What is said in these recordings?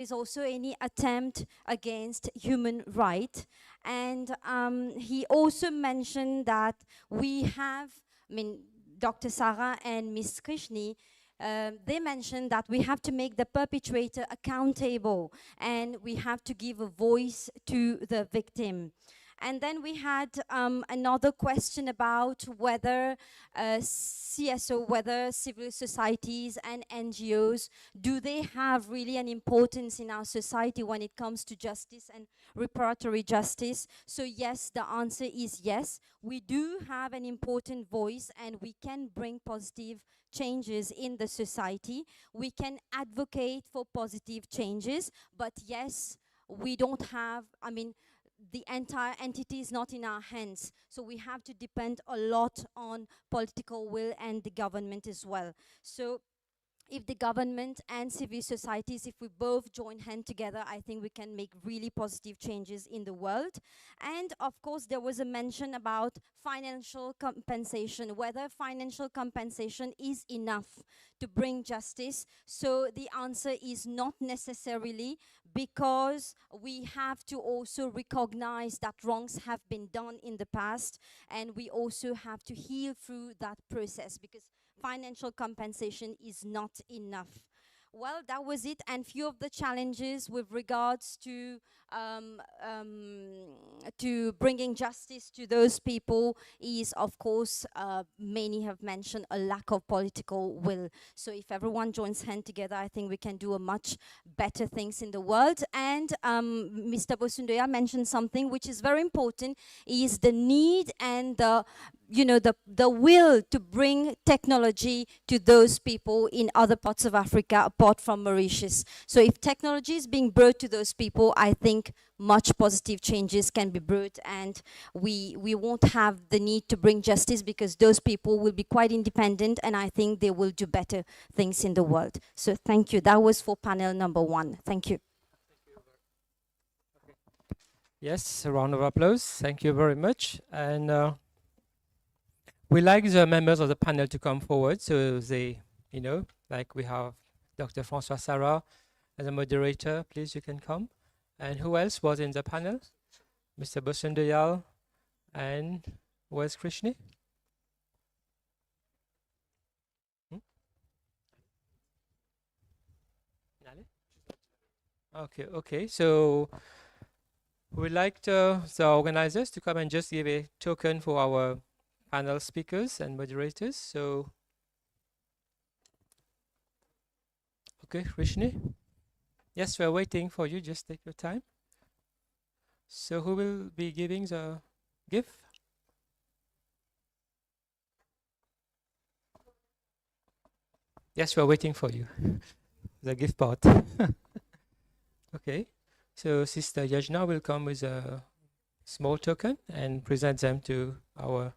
is also any attempt against human right. And he also mentioned that we have, I mean, Dr. Sarah and Miss Krishni, they mentioned that we have to make the perpetrator accountable and we have to give a voice to the victim. And then we had another question about whether CSO, whether civil societies and NGOs, do they have really an importance in our society when it comes to justice and reparatory justice? So yes, the answer is yes. We do have an important voice and we can bring positive changes in the society. We can advocate for positive changes, but yes, we don't have, I mean, the entire entity is not in our hands. So we have to depend a lot on political will and the government as well. So if the government and civil societies, if we both join hand together, I think we can make really positive changes in the world. And of course, there was a mention about financial compensation, whether financial compensation is enough to bring justice. So the answer is not necessarily, because we have to also recognize that wrongs have been done in the past, and we also have to heal through that process, because financial compensation is not enough. Well, that was it. And few of the challenges with regards um, um, to bringing justice to those people is, of course, many have mentioned a lack of political will. So if everyone joins hand together, I think we can do a much better things in the world. And Mr. Bosundoya mentioned something which is very important, is the need and the the will to bring technology to those people in other parts of Africa apart from Mauritius. So if technology is being brought to those people, I think much positive changes can be brought, and we won't have the need to bring justice, because those people will be quite independent, and I think they will do better things in the world. So thank you. That was for panel number 1. Thank you. Yes, a round of applause. Thank you very much. And we like the members of the panel to come forward, so they, like we have Dr. François Sarah as a moderator. Please, you can come. And who else was in the panel? Mr. Bosundoyal and where's Krishni? Okay. So we'd like the organizers to come and just give a token for our panel speakers and moderators. So, okay, Krishni. Yes, we're waiting for you. Just take your time. So who will be giving the gift? Yes, we're waiting for you. The gift part. Okay. So Sister Yajna will come with a small token and present them to our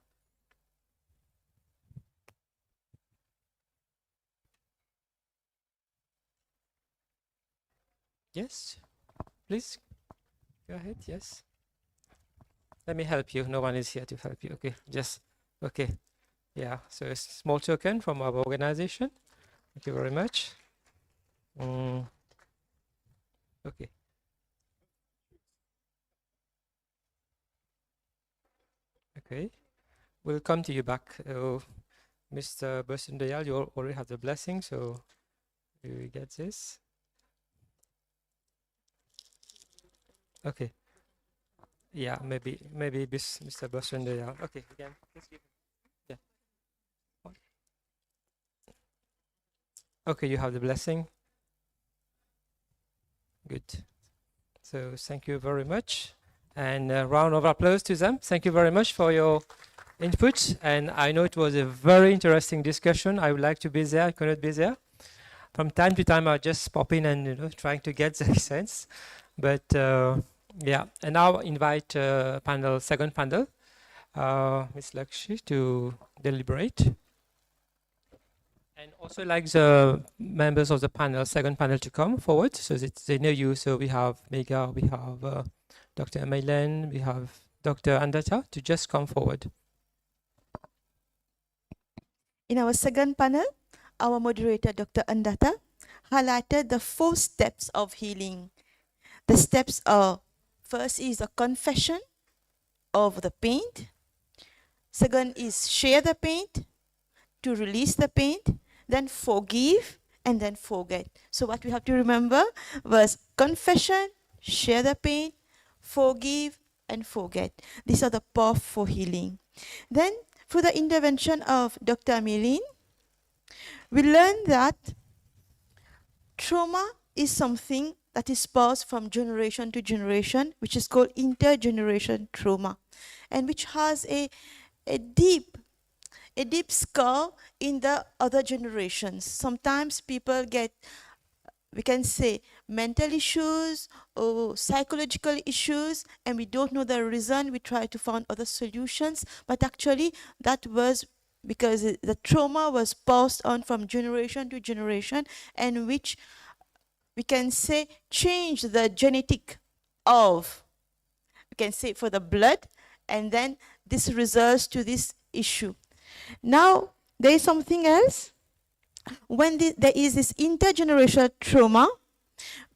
Yes, please go ahead. Yes, let me help you. No one is here to help you. Okay, just okay. Yeah, so a small token from our organization. Thank you very much. Okay. Okay, we'll come to you back. Mr. Bosundoyal, you already have the blessing, so you get this. Okay. Yeah, maybe Mr. Bosundoyal. Okay, again. Yeah. Okay, you have the blessing. Good. So thank you very much. And a round of applause to them. Thank you very much for your input. And I know it was a very interesting discussion. I would like to be there. I couldn't be there. From time to time, I just pop in and trying to get the sense. But yeah, and now invite second panel, Ms. Lakshi, to deliberate. And also like the members of the second panel to come forward so that they know you. So we have Mega, we have Dr. Maylen, we have Dr. Andata to just come forward. In our second panel, our moderator, Dr. Andata, highlighted the 4 steps of healing. The steps are, first is a confession of the pain. Second is share the pain, to release the pain, then forgive, and then forget. So what we have to remember was confession, share the pain, forgive, and forget. These are the path for healing. Then, through the intervention of Dr. Milin, we learned that trauma is something that is passed from generation to generation, which is called intergeneration trauma, and which has a deep scar in the other generations. Sometimes people get, we can say, mental issues or psychological issues, and we don't know the reason. We try to find other solutions, but actually that was because the trauma was passed on from generation to generation, and which we can say change the genetic of, we can say, for the blood, and then this results to this issue. Now, there is something else. When there is this intergenerational trauma,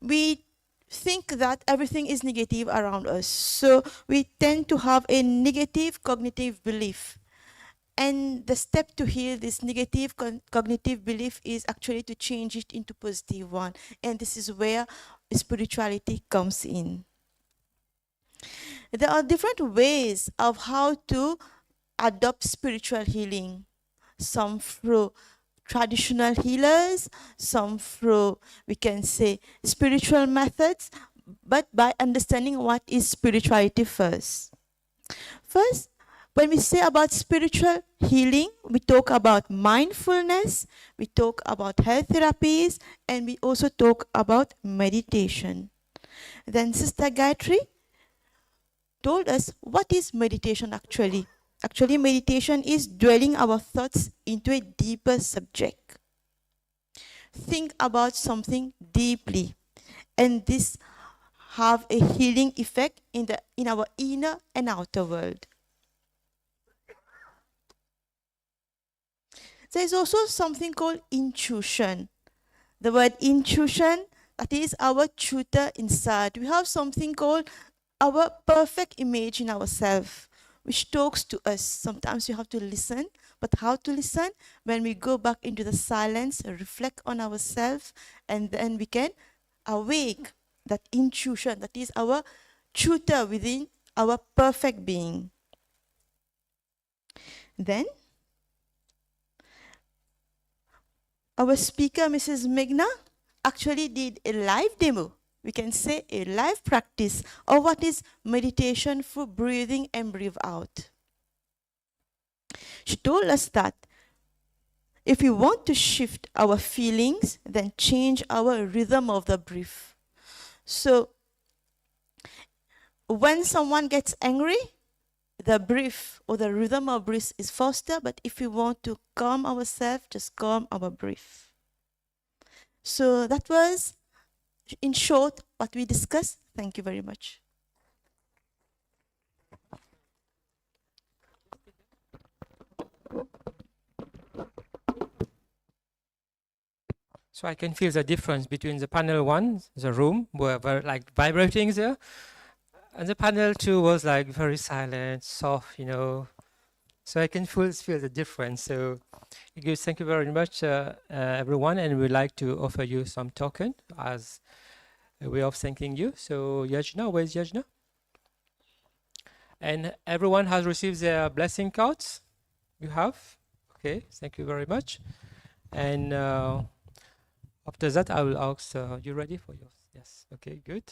we think that everything is negative around us. So we tend to have a negative cognitive belief. And the step to heal this negative cognitive belief is actually to change it into positive one. And this is where spirituality comes in. There are different ways of how to adopt spiritual healing. Some through traditional healers, some through, we can say, spiritual methods, but by understanding what is spirituality first. First, when we say about spiritual healing, we talk about mindfulness, we talk about health therapies, and we also talk about meditation. Then Sister Gayatri told us what is meditation actually. Actually, meditation is dwelling our thoughts into a deeper subject. Think about something deeply, and this have a healing effect in our inner and outer world. There is also something called intuition. The word intuition, that is our tutor inside. We have something called our perfect image in ourselves, which talks to us. Sometimes you have to listen, but how to listen? When we go back into the silence, reflect on ourselves, and then we can awake that intuition, that is our tutor within our perfect being. Then, our speaker, Mrs. Meghna, actually did a live demo. We can say a live practice of what is meditation through breathing and breathe out. She told us that if we want to shift our feelings, then change our rhythm of the breath. So, when someone gets angry, the breath or the rhythm of breath is faster, but if we want to calm ourselves, just calm our breath. So that was, in short, what we discussed. Thank you very much. So I can feel the difference between the panel 1, the room, were like vibrating there, and the panel 2 was like very silent, soft, So I can feel the difference. So good, thank you very much, everyone, and we'd like to offer you some token as a way of thanking you. So Yajna, where's Yajna? And everyone has received their blessing cards. You have? Okay, thank you very much. And after that, I will ask, you ready for yours? Yes, okay, good.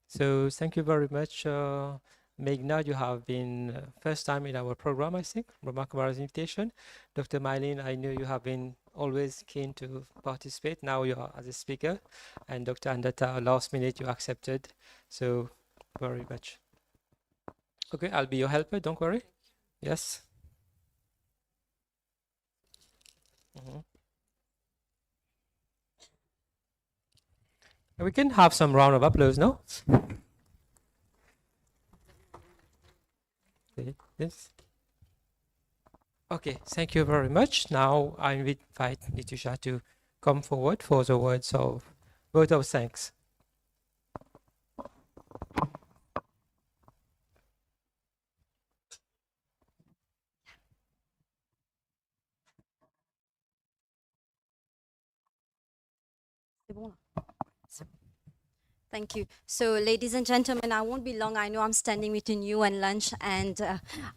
So thank you very much, Meghna. You have been first time in our program, I think, Brahma Kumaris invitation. Dr. Mylene, I know you have been always keen to participate. Now you are as a speaker. And Dr. Andata, last minute you accepted. So very much. Okay, I'll be your helper, don't worry. Yes. We can have some round of applause, no? Okay, yes. Okay, thank you very much. Now I invite Nitusha to come forward for the words of vote of thanks. Thank you. So, ladies and gentlemen, I won't be long. I know I'm standing between you and lunch, and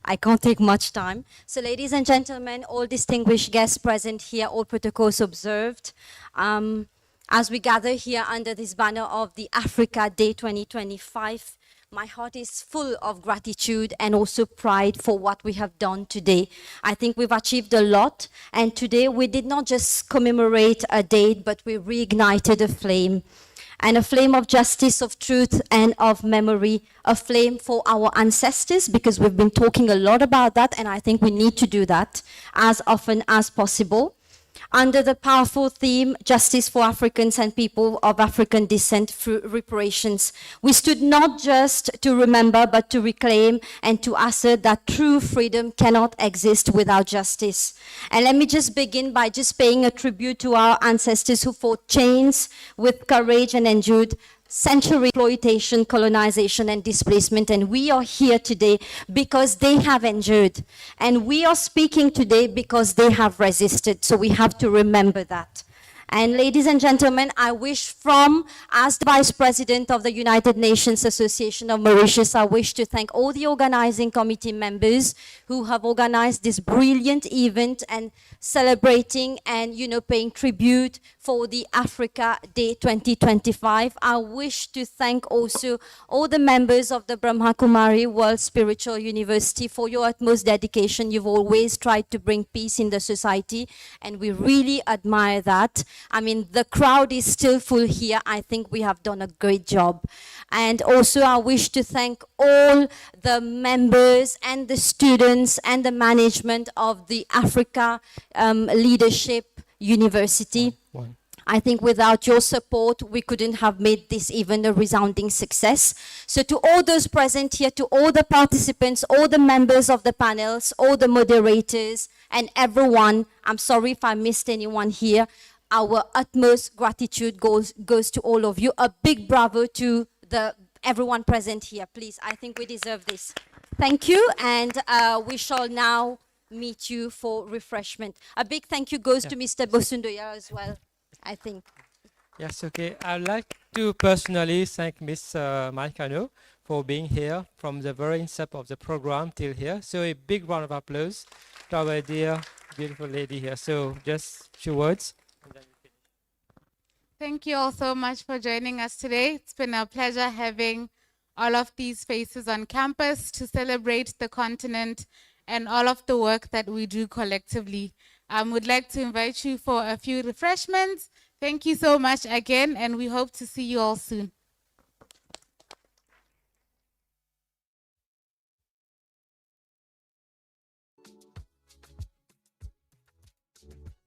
I can't take much time. So, ladies and gentlemen, all distinguished guests present here, all protocols observed. As we gather here under this banner of the Africa Day 2025, my heart is full of gratitude and also pride for what we have done today. I think we've achieved a lot, and today we did not just commemorate a date, but we reignited a flame. And a flame of justice, of truth, and of memory, a flame for our ancestors, because we've been talking a lot about that, and I think we need to do that as often as possible. Under the powerful theme, Justice for Africans and People of African Descent through Reparations, we stood not just to remember, but to reclaim and to assert that true freedom cannot exist without justice. And let me just begin by just paying a tribute to our ancestors who fought chains with courage and endured century exploitation, colonization, and displacement. And we are here today because they have endured. And we are speaking today because they have resisted. So we have to remember that. And ladies and gentlemen, I wish as the Vice President of the United Nations Association of Mauritius, I wish to thank all the organizing committee members who have organized this brilliant event and celebrating and, paying tribute for the Africa Day 2025. I wish to thank also all the members of the Brahma Kumaris World Spiritual University for your utmost dedication. You've always tried to bring peace in the society, and we really admire that. I mean, the crowd is still full here. I think we have done a great job. And also, I wish to thank all the members and the students and the management of the Africa Leadership University. I think without your support, we couldn't have made this even a resounding success. So to all those present here, to all the participants, all the members of the panels, all the moderators, and everyone, I'm sorry if I missed anyone here, our utmost gratitude goes to all of you. A big bravo to everyone present here, please. I think we deserve this. Thank you, and we shall now meet you for refreshment. A big thank you goes to Mr. Bosundoya as well, I think. Yes, okay. I'd like to personally thank Ms. Malcano for being here from the very incept of the program till here. So a big round of applause to our dear, beautiful lady here. So just a few words. Thank you all so much for joining us today. It's been a pleasure having all of these faces on campus to celebrate the continent and all of the work that we do collectively. Would like to invite you for a few refreshments. Thank you so much again, and we hope to see you all soon.